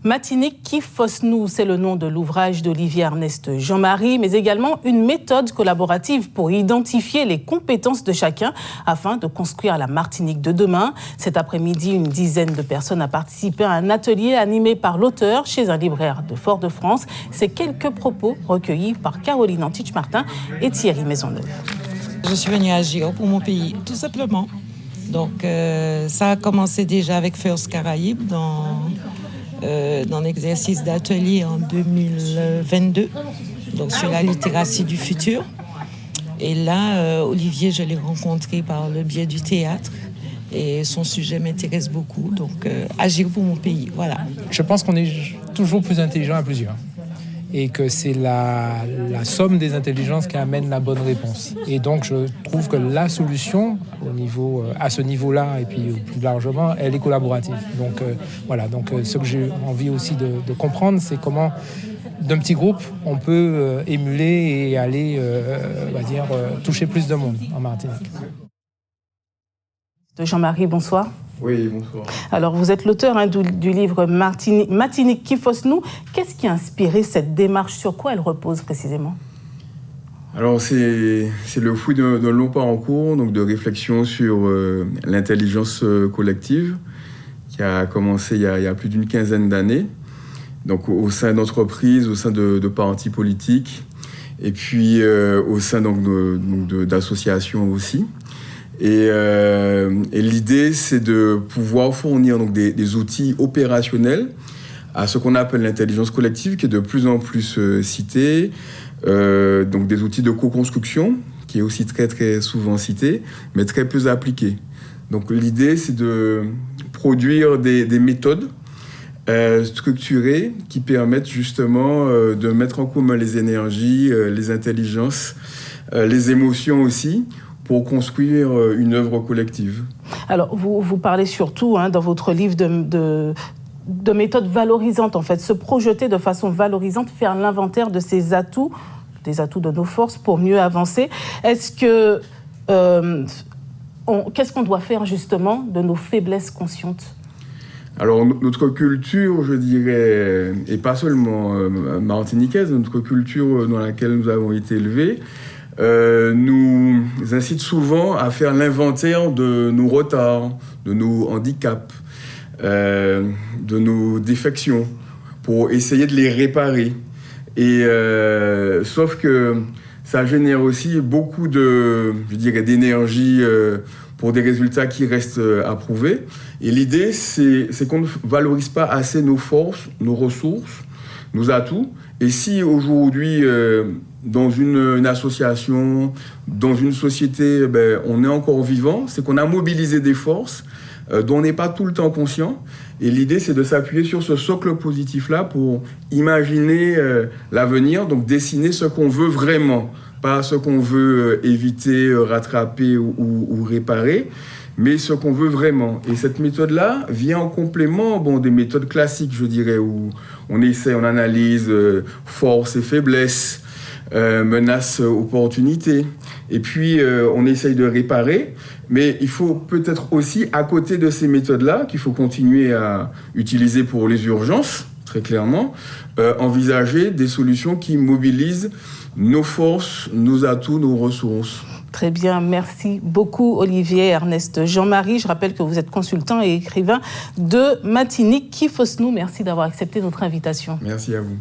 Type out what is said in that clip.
Matinique qui fausse nous, c'est le nom de l'ouvrage d'Olivier Ernest Jean-Marie, mais également une méthode collaborative pour identifier les compétences de chacun afin de construire la Martinique de demain. Cet après-midi, une dizaine de personnes a participé à un atelier animé par l'auteur chez un libraire de Fort-de-France. Ces quelques propos recueillis par Caroline Antich-Martin et Thierry Maisonneuve. Je suis venue agir pour mon pays, tout simplement. Donc, ça a commencé déjà avec First Caraïbes dans l'exercice d'atelier en 2022, donc sur la littératie du futur. Et là, Olivier, je l'ai rencontré par le biais du théâtre et son sujet m'intéresse beaucoup. Donc, agir pour mon pays, voilà. Je pense qu'on est toujours plus intelligent à plusieurs. Et que c'est la somme des intelligences qui amène la bonne réponse. Et donc, je trouve que la solution, à ce niveau-là, et puis plus largement, elle est collaborative. Donc, voilà. Donc, ce que j'ai envie aussi de comprendre, c'est comment, d'un petit groupe, on peut émuler et aller, toucher plus de monde en Martinique. Jean-Marie, bonsoir. Oui, bonsoir. Alors, vous êtes l'auteur du livre Matinique qui fausse nous. Qu'est-ce qui a inspiré cette démarche? Sur quoi elle repose précisément? Alors, c'est le fruit d'un long parcours, donc de réflexion sur l'intelligence collective, qui a commencé il y a plus d'une quinzaine d'années, donc au sein d'entreprises, au sein de partis politiques, et puis au sein d'associations aussi. Et l'idée, c'est de pouvoir fournir donc des outils opérationnels à ce qu'on appelle l'intelligence collective, qui est de plus en plus citée, donc des outils de co-construction, qui est aussi très très souvent cité, mais très peu appliqué. Donc l'idée, c'est de produire des méthodes structurées qui permettent justement de mettre en commun les énergies, les intelligences, les émotions aussi, pour construire une œuvre collective. Alors, vous parlez surtout dans votre livre de méthodes valorisantes, en fait, se projeter de façon valorisante, faire l'inventaire de ses atouts, des atouts de nos forces pour mieux avancer. Est-ce que qu'est-ce qu'on doit faire justement de nos faiblesses conscientes? Alors, notre culture, je dirais, et pas seulement martiniquaise, notre culture dans laquelle nous avons été élevés, nous incite souvent à faire l'inventaire de nos retards, de nos handicaps, de nos défections, pour essayer de les réparer. Et sauf que ça génère aussi beaucoup d'énergie pour des résultats qui restent à prouver. Et l'idée, c'est qu'on ne valorise pas assez nos forces, nos ressources, nos atouts. Et si aujourd'hui, dans une association, dans une société, on est encore vivant, c'est qu'on a mobilisé des forces dont on n'est pas tout le temps conscient. Et l'idée, c'est de s'appuyer sur ce socle positif-là pour imaginer l'avenir, donc dessiner ce qu'on veut vraiment, pas ce qu'on veut éviter, rattraper ou réparer, mais ce qu'on veut vraiment. Et cette méthode-là vient en complément des méthodes classiques, je dirais, où on essaie, on analyse force et faiblesse, menaces, opportunités. Et puis, on essaye de réparer. Mais il faut peut-être aussi, à côté de ces méthodes-là, qu'il faut continuer à utiliser pour les urgences, très clairement, envisager des solutions qui mobilisent nos forces, nos atouts, nos ressources. Très bien, merci beaucoup Olivier Ernest Jean-Marie. Je rappelle que vous êtes consultant et écrivain de Matinique qui fausse nous. Merci d'avoir accepté notre invitation. Merci à vous.